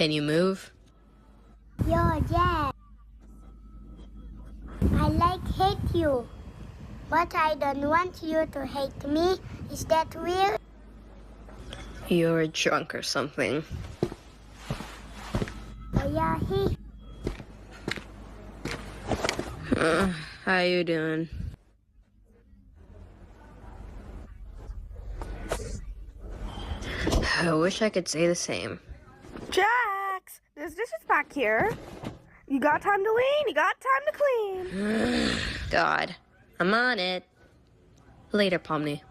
Can you move? Yeah. I hate you. But I don't want you to hate me. Is that weird? You're drunk or something. Oh, yeah, How you doing? I wish I could say the same. Jax, there's dishes back here. You got time to clean? You got time to clean. God, I'm on it. Later, Pomni.